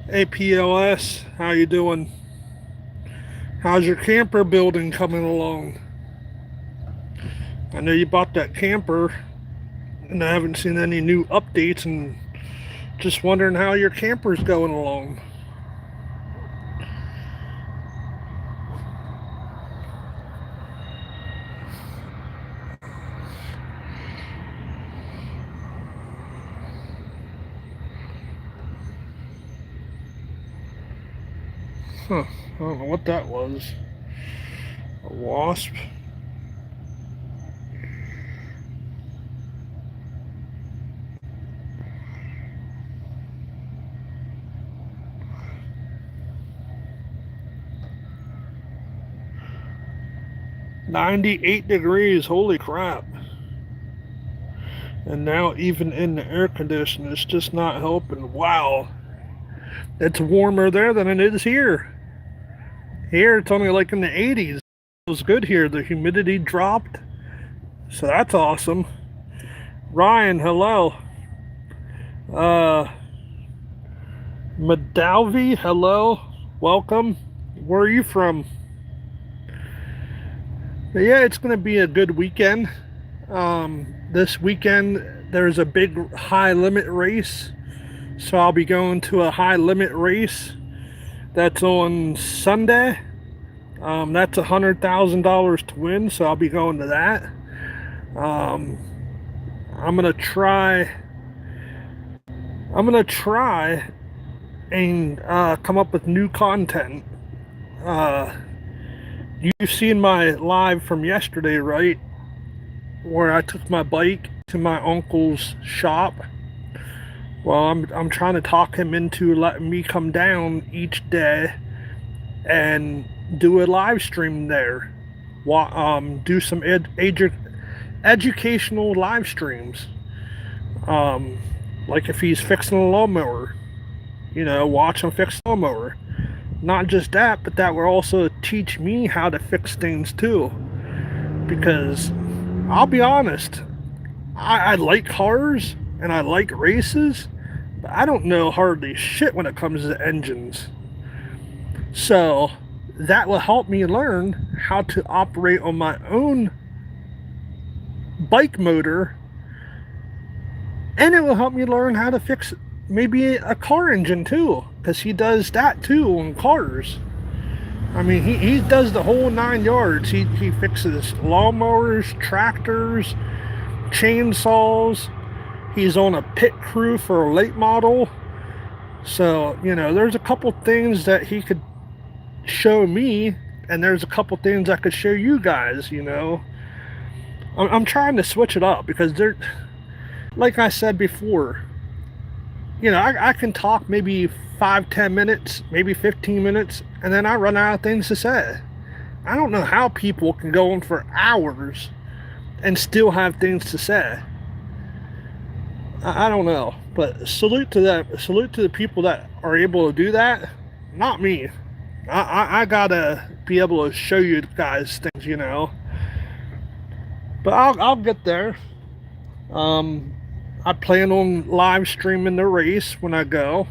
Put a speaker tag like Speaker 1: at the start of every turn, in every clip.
Speaker 1: APLS, how you doing? How's your camper building coming along? I know you bought that camper, and I haven't seen any new updates, and just wondering how your camper's going along. Huh, I don't know what that was. A wasp? 98 degrees, holy crap. And now even in the air conditioner, it's just not helping. Wow. It's warmer there than it is here. Here it's only like in the 80s. It was good here. The humidity dropped. So that's awesome. Ryan, hello. Uh, Madalvi, hello. Welcome. Where are you from? But yeah, it's going to be a good weekend. This weekend, there's a big high limit race. So I'll be going to a high limit race. That's on Sunday. That's $100,000 to win, so I'll be going to that. I'm gonna try. I'm gonna try and come up with new content. Uh, you've seen my live from yesterday, right? Where I took my bike to my uncle's shop. Well, I'm trying to talk him into letting me come down each day and do a live stream there. Do some educational live streams. Like if he's fixing a lawnmower, watch him fix the lawnmower. Not just that, but that will also teach me how to fix things too. Because I'll be honest, I like cars and I like races, but I don't know hardly shit when it comes to engines. So that will help me learn how to operate on my own bike motor, and it will help me learn how to fix maybe a car engine too, because he does that too on cars. I mean, he does the whole 9 yards. He fixes lawnmowers, tractors, chainsaws. He's on a pit crew for a late model. So, there's a couple things that he could show me, and there's a couple things I could show you guys. I'm trying to switch it up because like I said before, I can talk maybe 5-10 minutes, maybe 15 minutes, and then I run out of things to say. I don't know how people can go on for hours and still have things to say. I don't know, but salute to them. Salute to the people that are able to do that. Not me. I gotta be able to show you guys things. But I'll get there. I plan on live streaming the race when I go,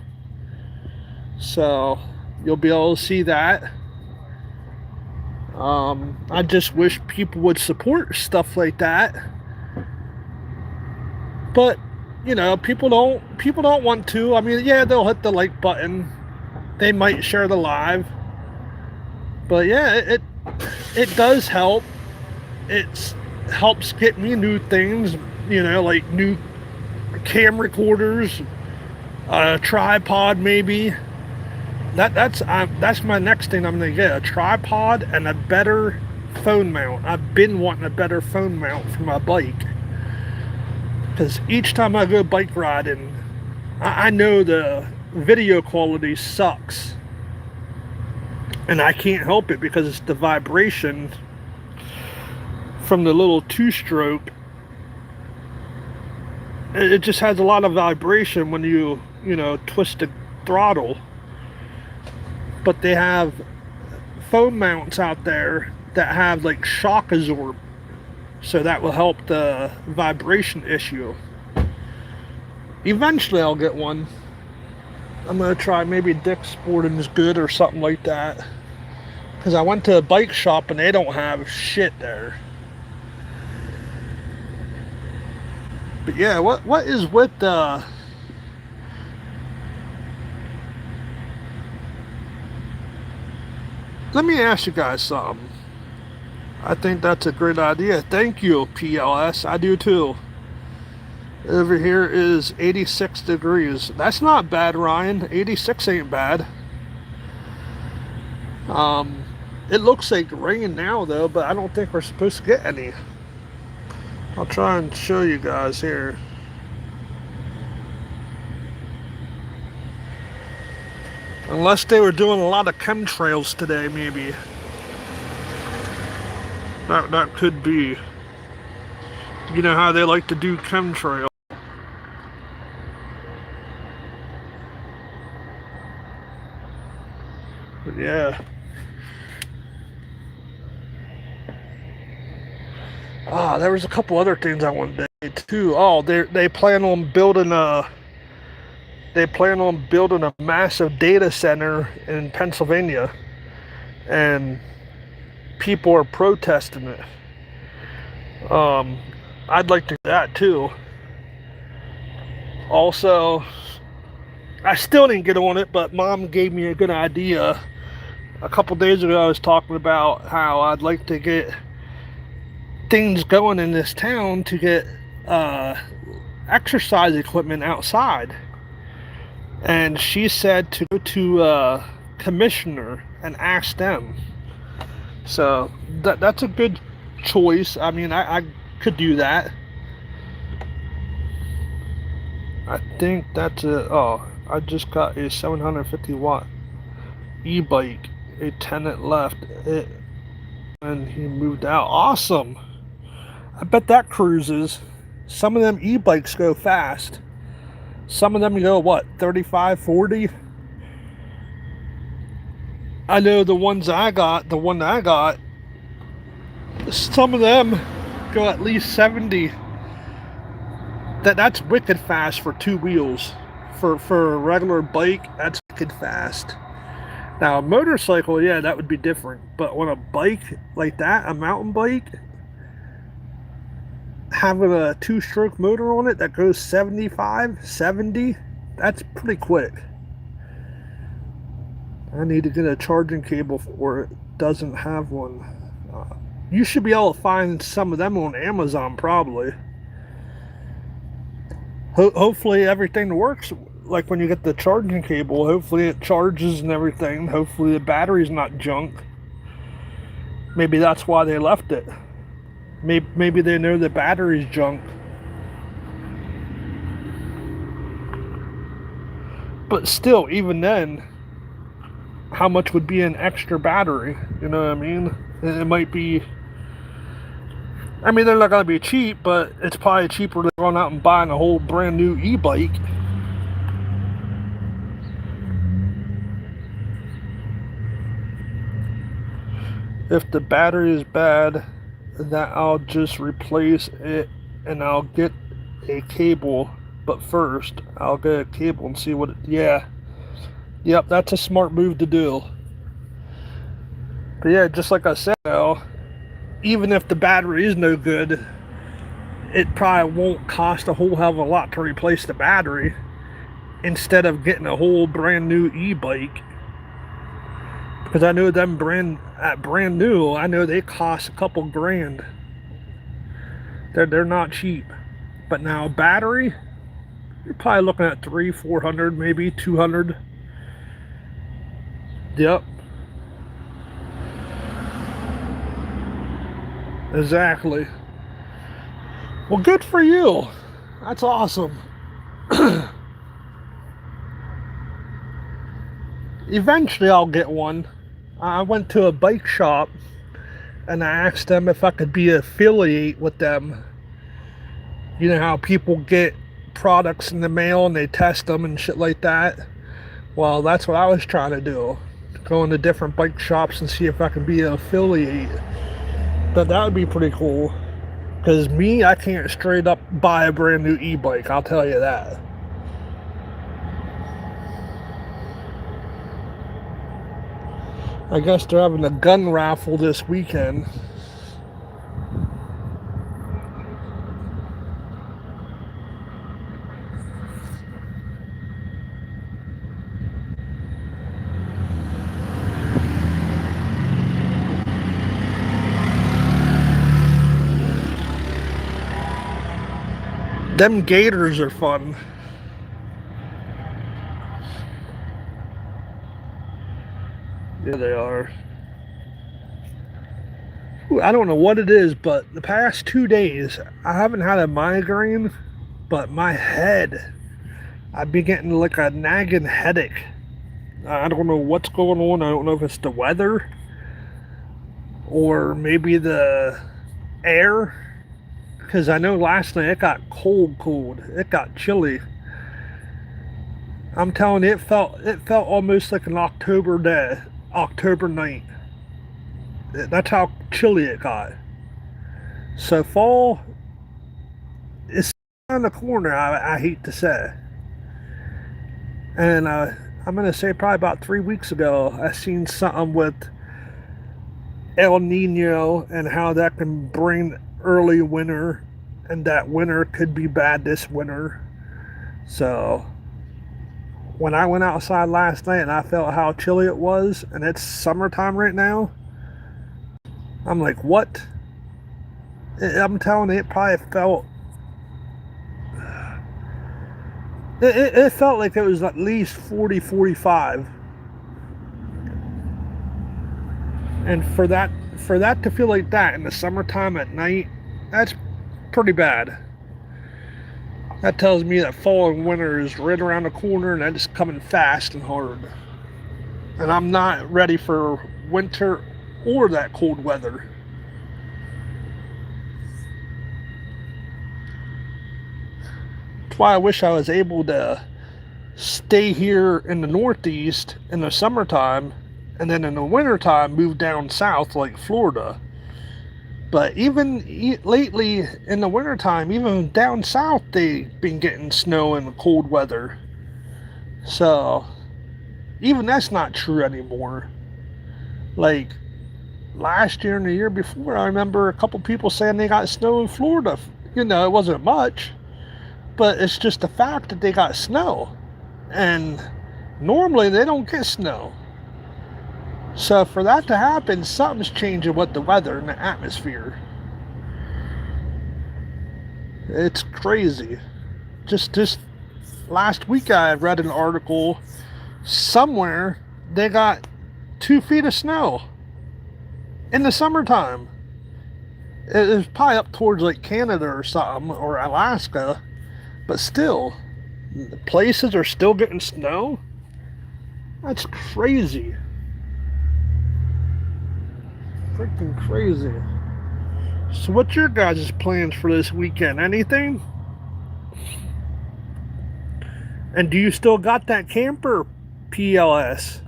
Speaker 1: so you'll be able to see that. I just wish people would support stuff like that, but people don't want to. I mean, yeah, they'll hit the like button, they might share the live, but yeah, it does help. It helps get me new things, like new cam recorders, a tripod maybe. That's my next thing. I'm gonna get a tripod and a better phone mount. I've been wanting a better phone mount for my bike, because each time I go bike riding, I know the video quality sucks, and I can't help it because it's the vibration from the little two-stroke. It just has a lot of vibration when you twist the throttle. But they have phone mounts out there that have like shock absorb, so that will help the vibration issue. Eventually I'll get one. I'm gonna try maybe Dick's Sporting is good or something like that. Because I went to a bike shop and they don't have shit there. But yeah, what is with let me ask you guys something. I think that's a great idea. Thank you, PLS. I do too. Over here is 86 degrees. That's not bad, Ryan. 86 ain't bad. It looks like rain now though, but I don't think we're supposed to get any. I'll try and show you guys here. Unless they were doing a lot of chemtrails today, maybe. That could be. You know how they like to do chemtrails. But yeah. There was a couple other things I wanted to say too. Oh, they plan on building a massive data center in Pennsylvania, and people are protesting it. I'd like to do that too. Also, I still didn't get on it, but Mom gave me a good idea. A couple days ago, I was talking about how I'd like to get things going in this town to get exercise equipment outside. And she said to go to commissioner and ask them. So that's a good choice. I mean, I could do that. I think that's I just got a 750 watt e-bike. A tenant left it and he moved out. Awesome. I bet that cruises. Some of them e-bikes go fast. Some of them go, what, 35, 40? I know the one that I got, some of them go at least 70. That's wicked fast for two wheels. For a regular bike, that's wicked fast. Now, a motorcycle, yeah, that would be different. But on a bike like that, a mountain bike, having a two-stroke motor on it that goes 75, 70, that's pretty quick. I need to get a charging cable for it. Doesn't have one. You should be able to find some of them on Amazon, probably. Hopefully everything works. Like when you get the charging cable, hopefully it charges and everything. Hopefully the battery's not junk. Maybe that's why they left it. Maybe they know the battery's junk. But still, even then, how much would be an extra battery? You know what I mean? It might be... I mean, they're not going to be cheap, but it's probably cheaper than going out and buying a whole brand new e-bike. If the battery is bad, then I'll just replace it and I'll get a cable. But first, I'll get a cable and see what it... Yeah. Yep, that's a smart move to do. But yeah, just like I said, though, even if the battery is no good, it probably won't cost a whole hell of a lot to replace the battery instead of getting a whole brand new e-bike. Because I know them brand new, I know they cost a couple grand. They're not cheap. But now battery, you're probably looking at $300-400, maybe $200. Yep. Exactly. Well, good for you. That's awesome. Eventually I'll get one. I went to a bike shop and I asked them if I could be affiliate with them. You know how people get products in the mail and they test them and shit like that? Well, that's what I was trying to do. Go into different bike shops and see if I could be an affiliate. But that would be pretty cool. Because me, I can't straight up buy a brand new e-bike, I'll tell you that. I guess they're having a gun raffle this weekend. Them gators are fun. Yeah, they are. Ooh, I don't know what it is, but the past 2 days, I haven't had a migraine, but my head, I've been getting like a nagging headache. I don't know what's going on. I don't know if it's the weather or maybe the air. Because I know last night it got cold. It got chilly. I'm telling you, it felt almost like an October day, October night. That's how chilly it got. So fall is on the corner. I hate to say, and I'm gonna say probably about 3 weeks ago, I seen something with El Nino and how that can bring early winter, and that winter could be bad this winter. So when I went outside last night and I felt how chilly it was, and it's summertime right now, I'm like, what? I'm telling you, it probably felt. It felt like it was at least 40, 45. And for that to feel like that in the summertime at night, that's pretty bad. That tells me that fall and winter is right around the corner, and it's coming fast and hard. And I'm not ready for winter or that cold weather. That's why I wish I was able to stay here in the Northeast in the summertime, and then in the wintertime move down south like Florida. But even lately in the wintertime, even down south, they've been getting snow and cold weather. So even that's not true anymore. Like last year and the year before, I remember a couple people saying they got snow in Florida. You know, it wasn't much, but it's just the fact that they got snow. And normally they don't get snow. So for that to happen, something's changing with the weather and the atmosphere. It's crazy. Just last week I read an article somewhere they got 2 feet of snow in the summertime. It was probably up towards like Canada or something, or Alaska, but still, the places are still getting snow. That's crazy. Freaking crazy. So what's your guys' plans for this weekend? Anything? And do you still got that camper PLS?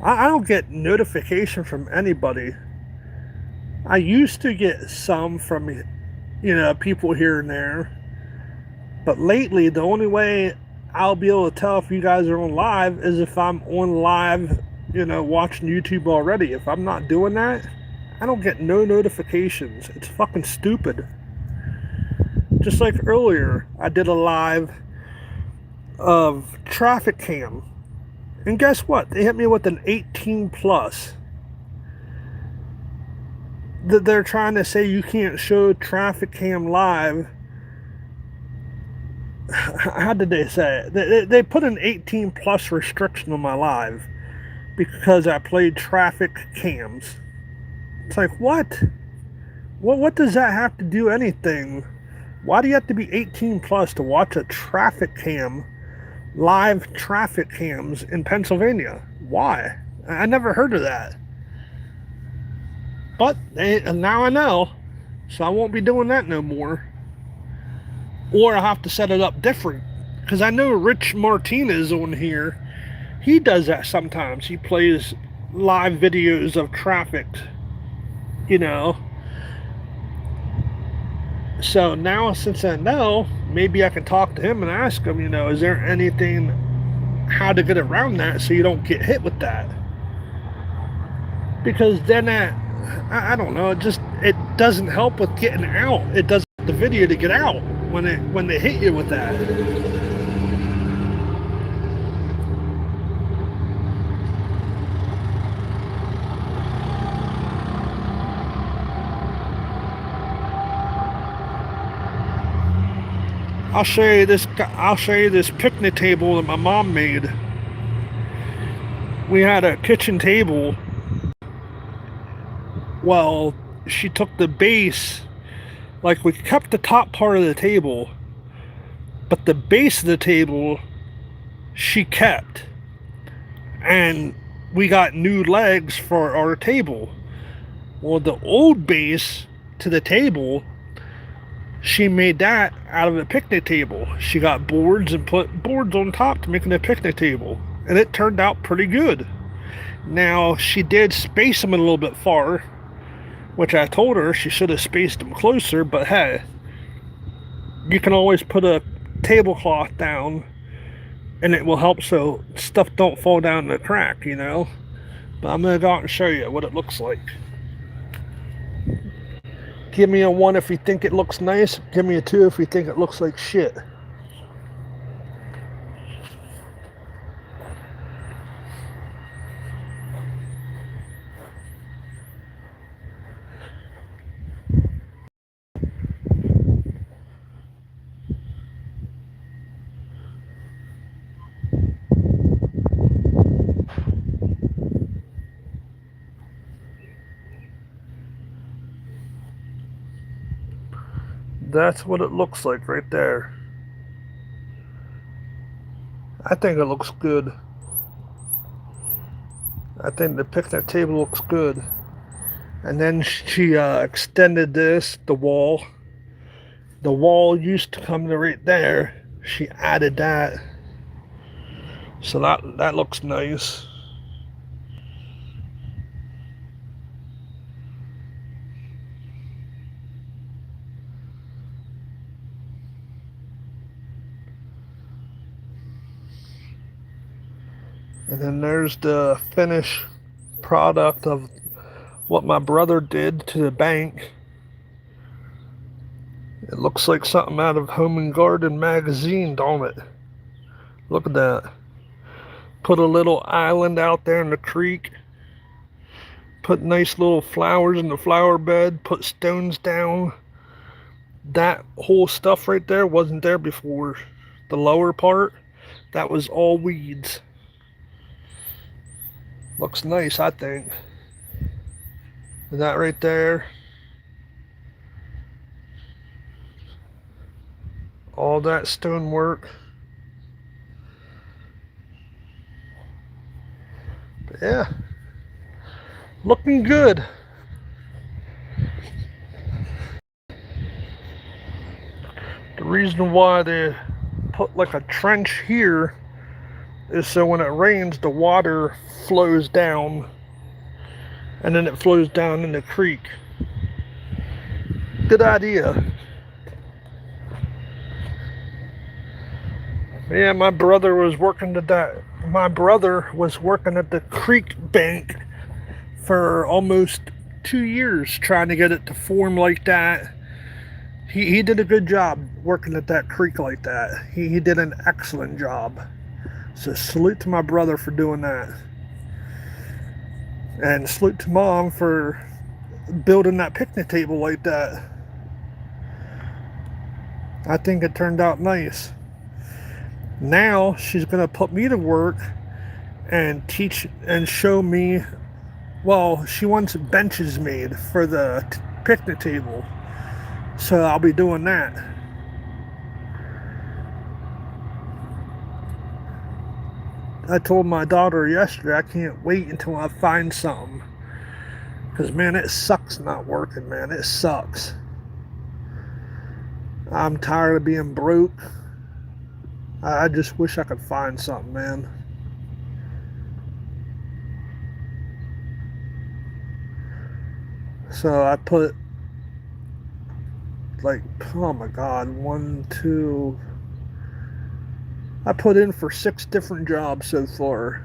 Speaker 1: I don't get notification from anybody. I used to get some from, people here and there. But lately, the only way I'll be able to tell if you guys are on live is if I'm on live, watching YouTube already. If I'm not doing that, I don't get no notifications. It's fucking stupid. Just like earlier, I did a live of traffic cam. And guess what? They hit me with an 18 plus. They're trying to say you can't show traffic cam live. How did they say it? They put an 18 plus restriction on my live because I played traffic cams. It's like, what? What does that have to do anything? Why do you have to be 18 plus to watch a traffic cam, live traffic cams in Pennsylvania? Why? I never heard of that. But now I know, so I won't be doing that no more. Or I'll have to set it up different. Because I know Rich Martinez on here, he does that sometimes. He plays live videos of traffic, So now, since I know, maybe I can talk to him and ask him, is there anything, how to get around that so you don't get hit with that? Because then I don't know, it doesn't help with getting out. It doesn't help the video to get out when they hit you with that. I'll show you this picnic table that my mom made. We had a kitchen table. Well, she took the base, like we kept the top part of the table, but the base of the table she kept. And we got new legs for our table. Well, the old base to the table, she made that out of a picnic table. She got boards and put boards on top to make it a picnic table. And it turned out pretty good. Now, she did space them a little bit far, which I told her she should have spaced them closer, but hey, you can always put a tablecloth down and it will help so stuff don't fall down the crack, But I'm going to go out and show you what it looks like. Give me a 1 if you think it looks nice. Give me a 2 if you think it looks like shit. That's what it looks like right there. I think it looks good. I think the picnic table looks good. And then she extended this, the wall. The wall used to come to right there. She added that. So that looks nice. And then there's the finished product of what my brother did to the bank. It looks like something out of Home and Garden magazine, don't it? Look at that. Put a little island out there in the creek. Put nice little flowers in the flower bed. Put stones down. That whole stuff right there wasn't there before. The lower part, that was all weeds. Looks nice, I think. And that right there. All that stonework. But yeah. Looking good. The reason why they put like a trench here is so when it rains, the water flows down and then it flows down in the creek. Good idea. Yeah, my brother was working at the creek bank for almost 2 years trying to get it to form like that. He did a good job working at that creek like that. He did an excellent job. So salute to my brother for doing that. And salute to Mom for building that picnic table like that. I think it turned out nice. Now she's going to put me to work and teach and show me. Well, she wants benches made for the picnic table. So I'll be doing that. I told my daughter yesterday I can't wait until I find something. Because, man, it sucks not working, man. It sucks. I'm tired of being broke. I just wish I could find something, man. So I put like, oh my god, I put in for 6 different jobs so far.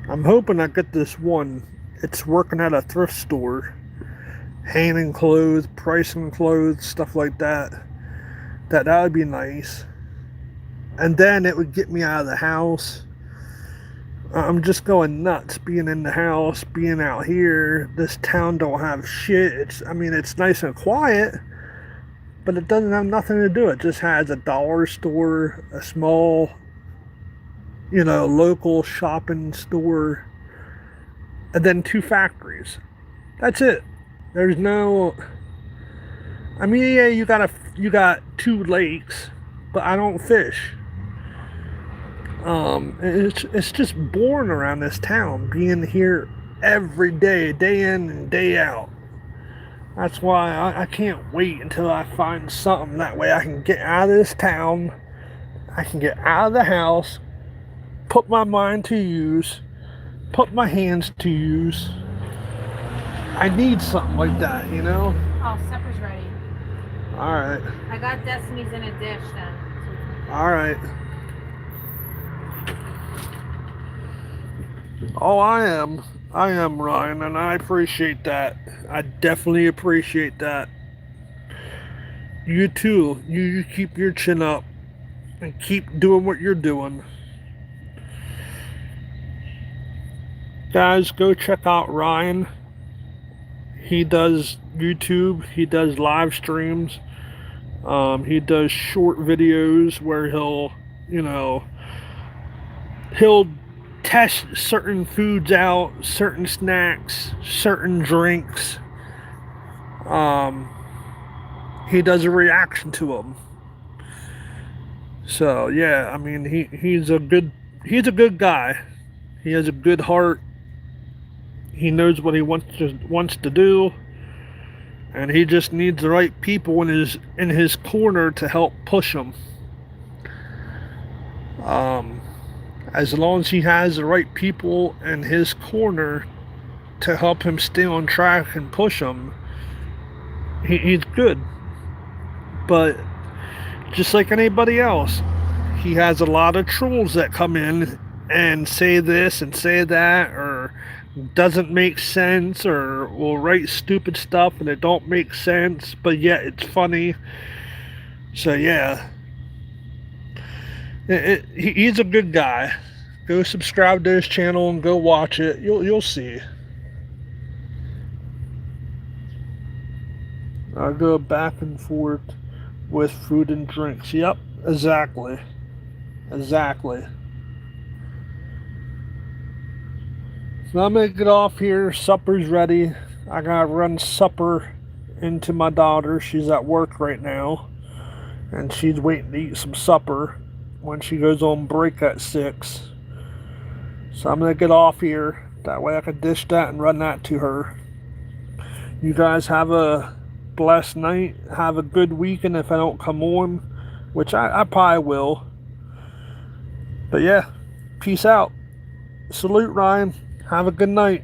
Speaker 1: I'm hoping I get this one. It's working at a thrift store, hanging clothes, pricing clothes, stuff like that. That would be nice. And then it would get me out of the house. I'm just going nuts being in the house, being out here. This town don't have shit. It's nice and quiet, but it doesn't have nothing to do. It just has a dollar store, a small, local shopping store, and then 2 factories. That's it. There's no. Yeah, you got 2 lakes, but I don't fish. It's just boring around this town, being here every day in and day out. That's why I can't wait until I find something. That way I can get out of this town, I can get out of the house, put my mind to use, put my hands to use. I need something like that,
Speaker 2: Oh, supper's ready.
Speaker 1: Alright.
Speaker 2: I got Destiny's in a dish then.
Speaker 1: Alright. Oh, I am Ryan, and I appreciate that. I definitely appreciate that. You too. You keep your chin up and keep doing what you're doing. Guys, go check out Ryan. He does YouTube. He does live streams. He does short videos where he'll test certain foods out, certain snacks, certain drinks. He does a reaction to them. So yeah, he's a good guy. He has a good heart. He knows what he wants to do, and he just needs the right people in his corner to help push him. As long as he has the right people in his corner to help him stay on track and push him, he's good. But just like anybody else, he has a lot of trolls that come in and say this and say that, or doesn't make sense, or will write stupid stuff and it don't make sense, but yet it's funny. So yeah, he's a good guy. Go subscribe to his channel and go watch it. You'll see. I go back and forth with food and drinks. Yep, exactly. So I'm gonna get off here. Supper's ready. I gotta run supper into my daughter. She's at work right now, and she's waiting to eat some supper when she goes on break at 6. So I'm gonna get off here. That way I can dish that and run that to her. You guys have a blessed night. Have a good weekend if I don't come on, which I probably will. But yeah, peace out. Salute, Ryan. Have a good night.